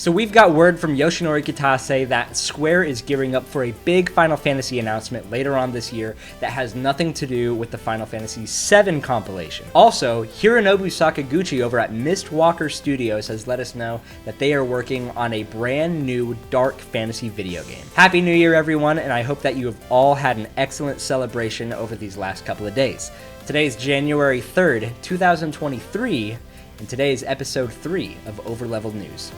So we've got word from Yoshinori Kitase that Square is gearing up for a big Final Fantasy announcement later on this year that has nothing to do with the Final Fantasy VII compilation. Also, Hironobu Sakaguchi over at Mistwalker Studios has let us know that they are working on a brand new dark fantasy video game. Happy New Year, everyone, and I hope that you have all had an excellent celebration over these last couple of days. Today is January 3rd, 2023, and today is episode 3 of Overleveled News.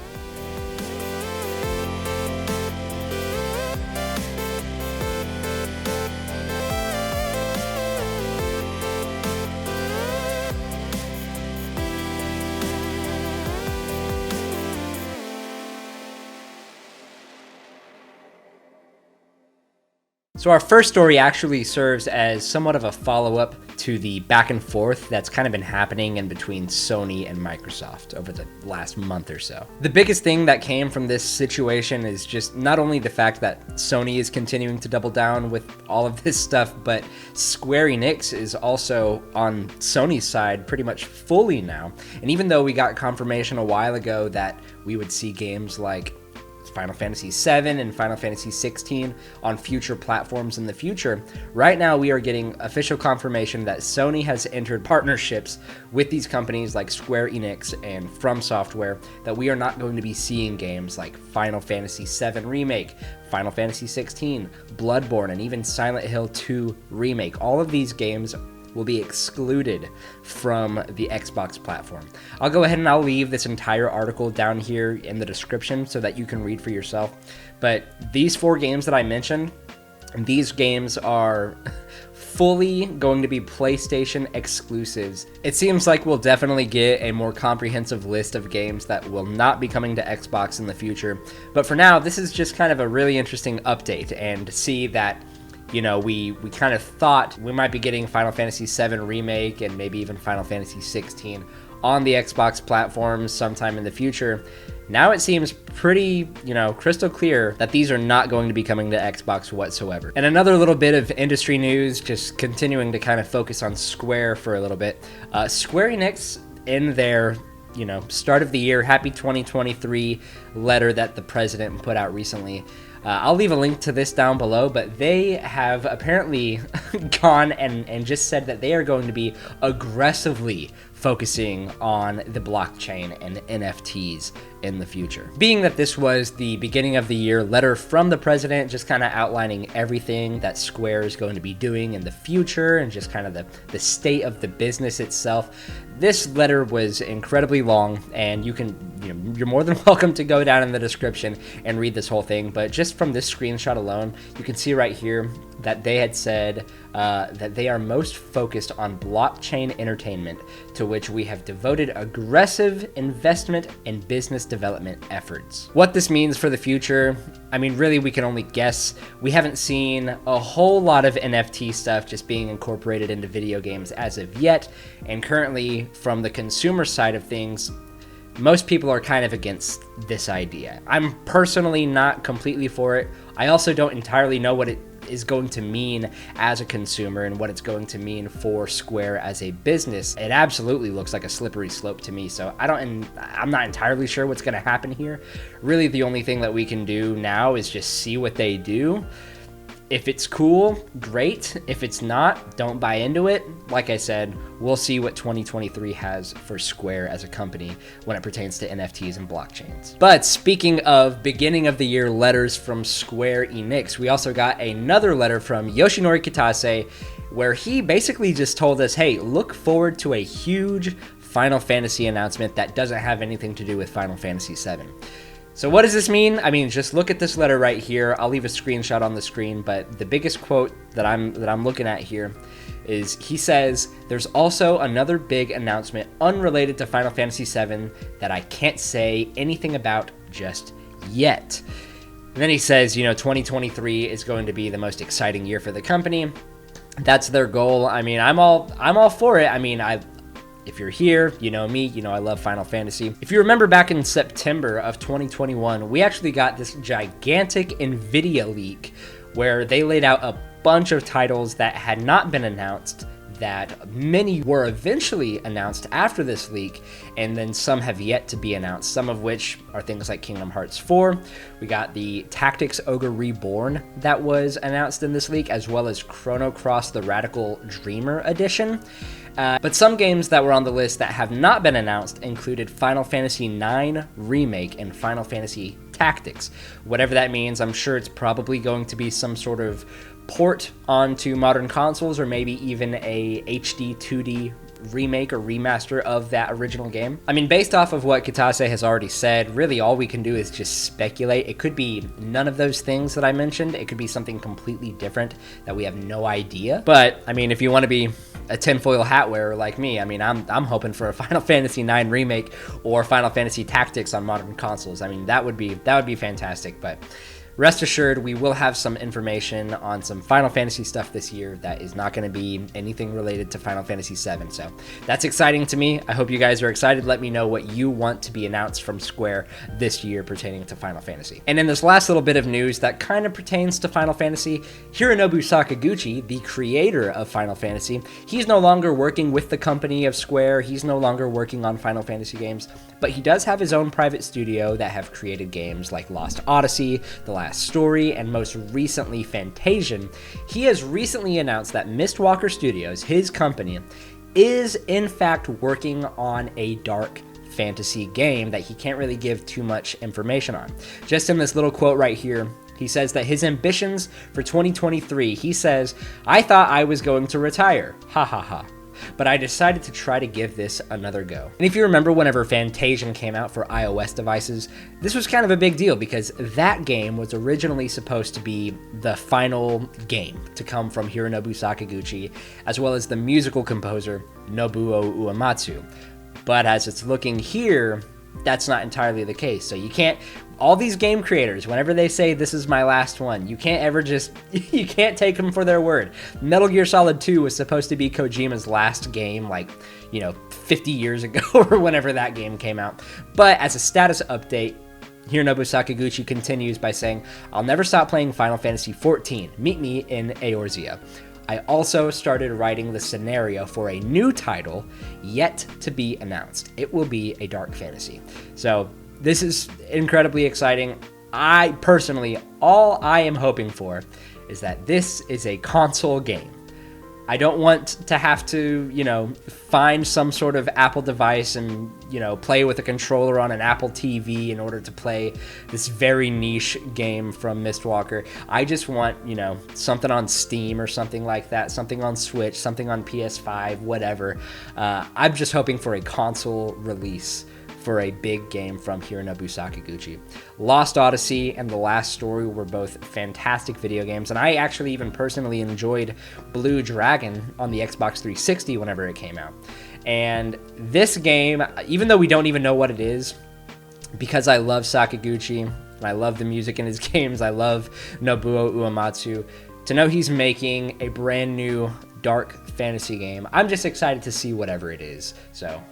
So our first story actually serves as somewhat of a follow-up to the back and forth that's kind of been happening in between Sony and Microsoft over the last month or so. The biggest thing that came from this situation is just not only the fact that Sony is continuing to double down with all of this stuff, but Square-ENIX is also on Sony's side pretty much fully now. And even though we got confirmation a while ago that we would see games like Final Fantasy VII and Final Fantasy XVI on future platforms in the future, right now we are getting official confirmation that Sony has entered partnerships with these companies like Square-ENIX and From Software, that we are not going to be seeing games like Final Fantasy VII Remake, Final Fantasy XVI, Bloodborne, and even Silent Hill 2 Remake. All of these games will be excluded from the Xbox platform. I'll go ahead and I'll leave this entire article down here in the description so that you can read for yourself. But these 4 games that I mentioned, these games are fully going to be PlayStation exclusives. It seems like we'll definitely get a more comprehensive list of games that will not be coming to Xbox in the future. But for now, this is just kind of a really interesting update, and to see that, you know, we kind of thought we might be getting Final Fantasy VII Remake and maybe even Final Fantasy XVI on the Xbox platforms sometime in the future. Now it seems pretty, crystal clear that these are not going to be coming to Xbox whatsoever. And another little bit of industry news, just continuing to kind of focus on Square for a little bit. Square-ENIX, in their start of the year, happy 2023 letter that the president put out recently, I'll leave a link to this down below, but they have apparently gone and just said that they are going to be aggressively focusing on the blockchain and NFTs in the future. Being that this was the beginning of the year letter from the president, just kind of outlining everything that Square is going to be doing in the future and just kind of the state of the business itself. This letter was incredibly long, and you're more than welcome to go down in the description and read this whole thing. But just from this screenshot alone, you can see right here that they had said that they are most focused on blockchain entertainment, to which we have devoted aggressive investment and business development efforts. What this means for the future, I mean, really, we can only guess. We haven't seen a whole lot of NFT stuff just being incorporated into video games as of yet, and currently, from the consumer side of things, most people are kind of against this idea. I'm personally not completely for it. I also don't entirely know what it is going to mean as a consumer and what it's going to mean for Square as a business. It absolutely looks like a slippery slope to me, so I'm not entirely sure what's going to happen here. Really, the only thing that we can do now is just see what they do. If it's cool, great. If it's not, don't buy into it. Like I said, we'll see what 2023 has for Square as a company when it pertains to NFTs and blockchains. But speaking of beginning of the year letters from Square-ENIX, we also got another letter from Yoshinori Kitase where he basically just told us, hey, look forward to a huge Final Fantasy announcement that doesn't have anything to do with Final Fantasy VII. So what does this mean? I mean, just look at this letter right here. I'll leave a screenshot on the screen, but the biggest quote that I'm looking at here is he says, "There's also another big announcement unrelated to Final Fantasy VII that I can't say anything about just yet." And then he says, 2023 is going to be the most exciting year for the company. That's their goal. I mean, I'm all for it. I mean, if you're here, you know me, I love Final Fantasy. If you remember back in September of 2021, we actually got this gigantic NVIDIA leak where they laid out a bunch of titles that had not been announced that many were eventually announced after this leak, and then some have yet to be announced, some of which are things like Kingdom Hearts 4. We got the Tactics Ogre Reborn that was announced in this leak, as well as Chrono Cross the Radical Dreamer Edition. But some games that were on the list that have not been announced included Final Fantasy IX Remake and Final Fantasy Tactics. Whatever that means, I'm sure it's probably going to be some sort of port onto modern consoles, or maybe even a HD 2D remake or remaster of that original game. I mean, based off of what Kitase has already said, really all we can do is just speculate. It could be none of those things that I mentioned. It could be something completely different that we have no idea. But I mean, if you want to be a tinfoil hat wearer like me, I mean, I'm hoping for a Final Fantasy IX Remake or Final Fantasy Tactics on modern consoles. I mean, that would be fantastic. But rest assured, we will have some information on some Final Fantasy stuff this year that is not going to be anything related to Final Fantasy VII. So that's exciting to me. I hope you guys are excited. Let me know what you want to be announced from Square this year pertaining to Final Fantasy. And in this last little bit of news that kind of pertains to Final Fantasy, Hironobu Sakaguchi, the creator of Final Fantasy, he's no longer working with the company of Square. He's no longer working on Final Fantasy games, but he does have his own private studio that have created games like Lost Odyssey, The Last Story, and most recently Fantasian. He has recently announced that Mistwalker Studios, his company, is in fact working on a dark fantasy game that he can't really give too much information on. Just in this little quote right here, he says that his ambitions for 2023, he says, "I thought I was going to retire. Ha ha ha. But I decided to try to give this another go." And if you remember, whenever Fantasian came out for iOS devices, this was kind of a big deal because that game was originally supposed to be the final game to come from Hironobu Sakaguchi, as well as the musical composer Nobuo Uematsu. But as it's looking here, that's not entirely the case. So you can't, all these game creators, whenever they say this is my last one, you can't ever just, you can't take them for their word. Metal Gear Solid 2 was supposed to be Kojima's last game, like, 50 years ago or whenever that game came out. But as a status update, Hironobu Sakaguchi continues by saying, "I'll never stop playing Final Fantasy XIV. Meet me in Eorzea. I also started writing the scenario for a new title yet to be announced. It will be a dark fantasy." So this is incredibly exciting. I personally, all I am hoping for is that this is a console game. I don't want to have to, find some sort of Apple device and, play with a controller on an Apple TV in order to play this very niche game from Mistwalker. I just want, something on Steam or something like that, something on Switch, something on PS5, whatever. I'm just hoping for a console release for a big game from Hironobu Sakaguchi. Lost Odyssey and The Last Story were both fantastic video games, and I actually even personally enjoyed Blue Dragon on the Xbox 360 whenever it came out. And this game, even though we don't even know what it is, because I love Sakaguchi, and I love the music in his games, I love Nobuo Uematsu, to know he's making a brand new dark fantasy game, I'm just excited to see whatever it is. So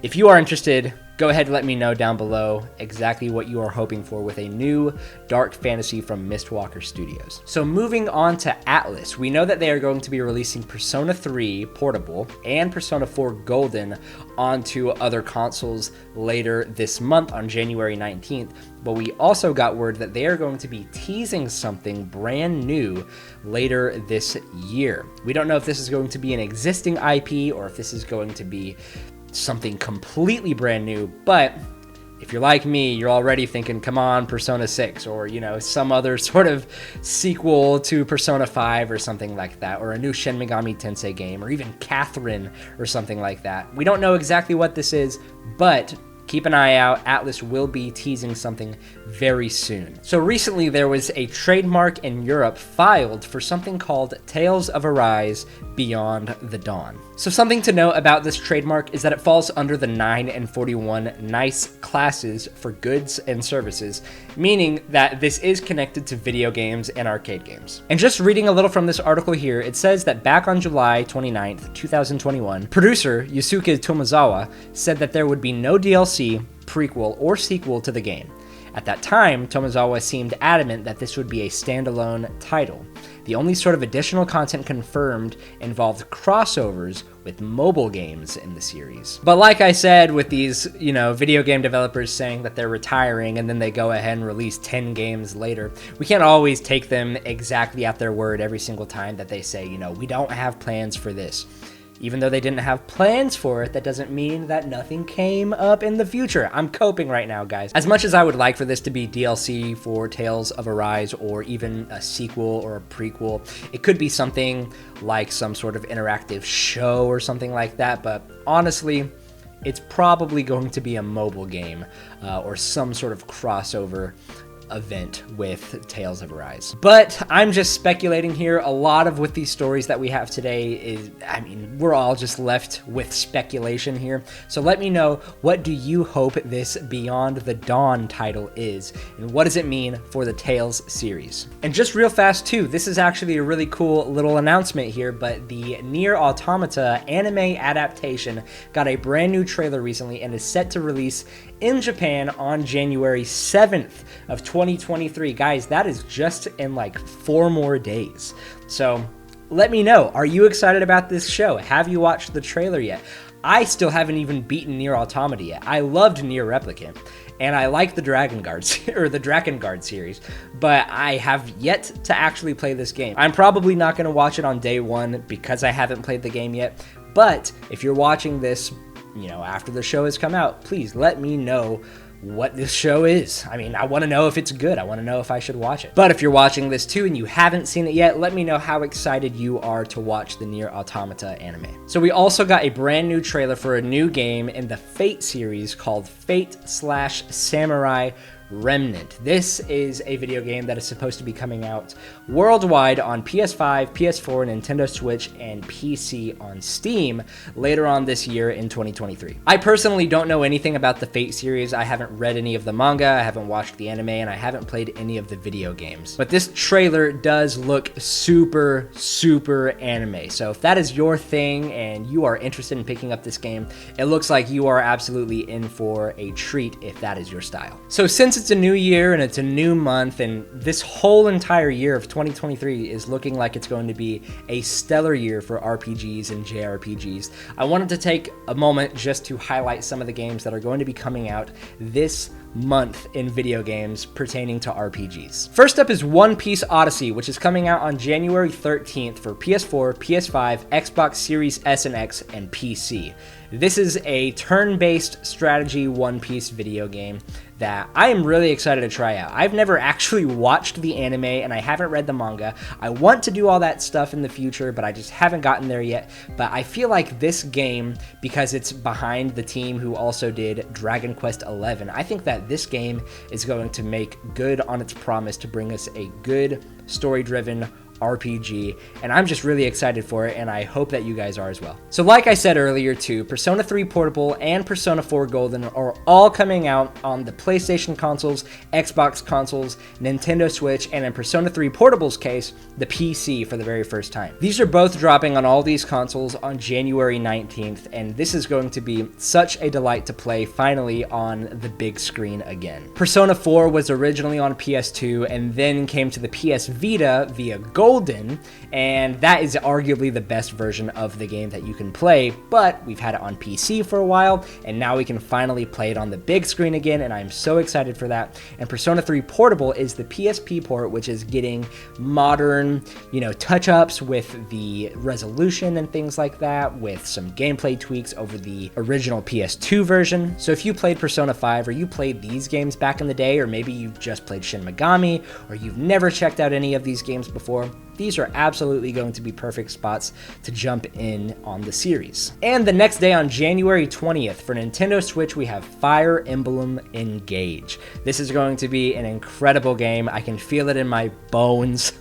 if you are interested, go ahead and let me know down below exactly what you are hoping for with a new dark fantasy from Mistwalker Studios. So moving on to Atlus, we know that they are going to be releasing Persona 3 Portable and Persona 4 Golden onto other consoles later this month on January 19th, but we also got word that they are going to be teasing something brand new later this year. We don't know if this is going to be an existing IP or if this is going to be something completely brand new, but if you're like me, you're already thinking, come on, Persona 6, or, some other sort of sequel to Persona 5 or something like that, or a new Shin Megami Tensei game, or even Catherine or something like that. We don't know exactly what this is, but keep an eye out. Atlus will be teasing something very soon. So recently there was a trademark in Europe filed for something called Tales of Arise Beyond the Dawn. So something to note about this trademark is that it falls under the 9 and 41 NICE classes for goods and services, meaning that this is connected to video games and arcade games. And just reading a little from this article here, it says that back on July 29th, 2021, producer Yusuke Tomozawa said that there would be no DLC, prequel, or sequel to the game, At that time, Tomizawa seemed adamant that this would be a standalone title. The only sort of additional content confirmed involved crossovers with mobile games in the series. But like I said, with these, video game developers saying that they're retiring and then they go ahead and release 10 games later, we can't always take them exactly at their word every single time that they say, we don't have plans for this. Even though they didn't have plans for it, that doesn't mean that nothing came up in the future. I'm coping right now, guys. As much as I would like for this to be DLC for Tales of Arise or even a sequel or a prequel, it could be something like some sort of interactive show or something like that, but honestly, it's probably going to be a mobile game or some sort of crossover event with Tales of Arise. But I'm just speculating here. A lot of with these stories that we have today is, we're all just left with speculation here. So let me know, what do you hope this Beyond the Dawn title is? And what does it mean for the Tales series? And just real fast too, this is actually a really cool little announcement here, but the NieR Automata anime adaptation got a brand new trailer recently and is set to release in Japan on January 7th of 2023. Guys, that is just in like 4 more days. So let me know, are you excited about this show? Have you watched the trailer yet? I still haven't even beaten NieR Automata yet. I loved NieR Replicant, and I like the Drakengard series, but I have yet to actually play this game. I'm probably not going to watch it on day one because I haven't played the game yet, but if you're watching this after the show has come out, please let me know what this show is. I want to know if it's good. I want to know if I should watch it. But if you're watching this too and you haven't seen it yet, let me know how excited you are to watch the NieR Automata anime. So we also got a brand new trailer for a new game in the Fate series called Fate/Samurai Remnant. This is a video game that is supposed to be coming out worldwide on PS5, PS4, Nintendo Switch, and PC on Steam later on this year in 2023. I personally don't know anything about the Fate series. I haven't read any of the manga, I haven't watched the anime, and I haven't played any of the video games. But this trailer does look super, super anime. So if that is your thing and you are interested in picking up this game, it looks like you are absolutely in for a treat if that is your style. So since it's a new year and it's a new month, and this whole entire year of 2023 is looking like it's going to be a stellar year for RPGs and JRPGs, I wanted to take a moment just to highlight some of the games that are going to be coming out this month in video games pertaining to RPGs. First up is Piece Odyssey, which is coming out on January 13th for PS4, PS5, Xbox Series S and X, and PC. This is a turn-based strategy One Piece video game that I am really excited to try out. I've never actually watched the anime and I haven't read the manga. I want to do all that stuff in the future, but I just haven't gotten there yet. But I feel like this game, because it's behind the team who also did Dragon Quest XI, I think that this game is going to make good on its promise to bring us a good story-driven RPG, and I'm just really excited for it, and I hope that you guys are as well. So like I said earlier too, Persona 3 Portable and Persona 4 Golden are all coming out on the PlayStation consoles, Xbox consoles, Nintendo Switch, and in Persona 3 Portable's case, the PC for the very first time. These are both dropping on all these consoles on January 19th, and this is going to be such a delight to play finally on the big screen again. Persona 4 was originally on PS2 and then came to the PS Vita via Golden, and that is arguably the best version of the game that you can play, but we've had it on PC for a while, and now we can finally play it on the big screen again, and I'm so excited for that. And Persona 3 Portable is the PSP port, which is getting modern, touch-ups with the resolution and things like that, with some gameplay tweaks over the original PS2 version. So if you played Persona 5, or you played these games back in the day, or maybe you've just played Shin Megami, or you've never checked out any of these games before, these are absolutely going to be perfect spots to jump in on the series. And the next day on January 20th for Nintendo Switch, we have Fire Emblem Engage. This is going to be an incredible game. I can feel it in my bones.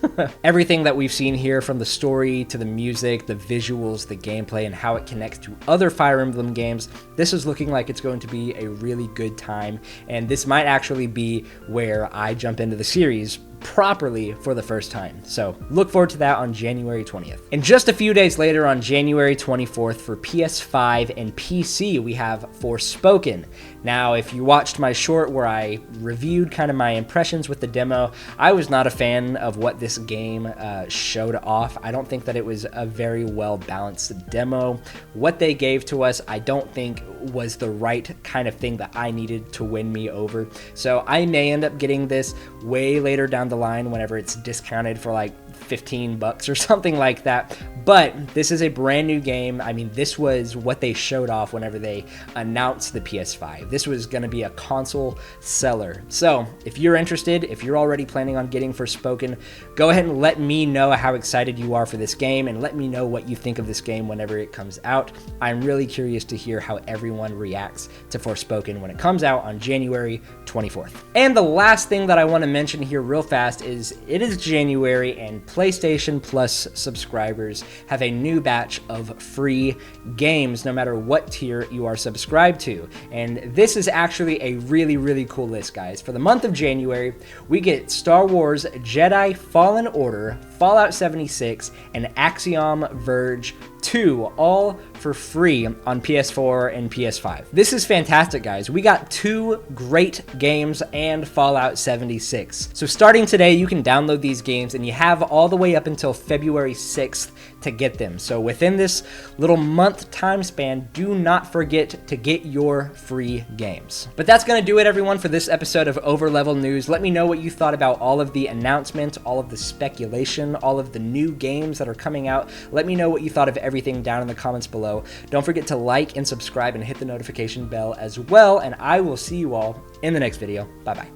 Everything that we've seen here, from the story to the music, the visuals, the gameplay, and how it connects to other Fire Emblem games, this is looking like it's going to be a really good time. And this might actually be where I jump into the series properly for the first time. So look forward to that on January 20th. And just a few days later on January 24th for PS5 and PC, we have Forspoken. Now, if you watched my short where I reviewed kind of my impressions with the demo, I was not a fan of what this game showed off. I don't think that it was a very well balanced demo. What they gave to us, I don't think was the right kind of thing that I needed to win me over. So I may end up getting this way later down the line whenever it's discounted for like $15 or something like that. But this is a brand new game. I mean, this was what they showed off whenever they announced the PS5. This was going to be a console seller. So if you're interested, if you're already planning on getting Forspoken, go ahead and let me know how excited you are for this game, and let me know what you think of this game whenever it comes out. I'm really curious to hear how everyone reacts to Forspoken when it comes out on January 24th. And the last thing that I want to mention here real fast is it is January, and PlayStation Plus subscribers have a new batch of free games no matter what tier you are subscribed to. And this is actually a really cool list, guys. For the month of January, we get Star Wars Jedi Fallen Order, Fallout 76, and Axiom Verge 2, all for free on PS4 and PS5. This is fantastic, guys. We got 2 great games and Fallout 76. So starting today, you can download these games, and you have all the way up until February 6th to get them. So within this little month time span, do not forget to get your free games. But that's going to do it, everyone, for this episode of Overleveled News. Let me know what you thought about all of the announcements, all of the speculation, all of the new games that are coming out. Let me know what you thought of everything down in the comments below. Don't forget to like and subscribe and hit the notification bell as well, and I will see you all in the next video. Bye-bye.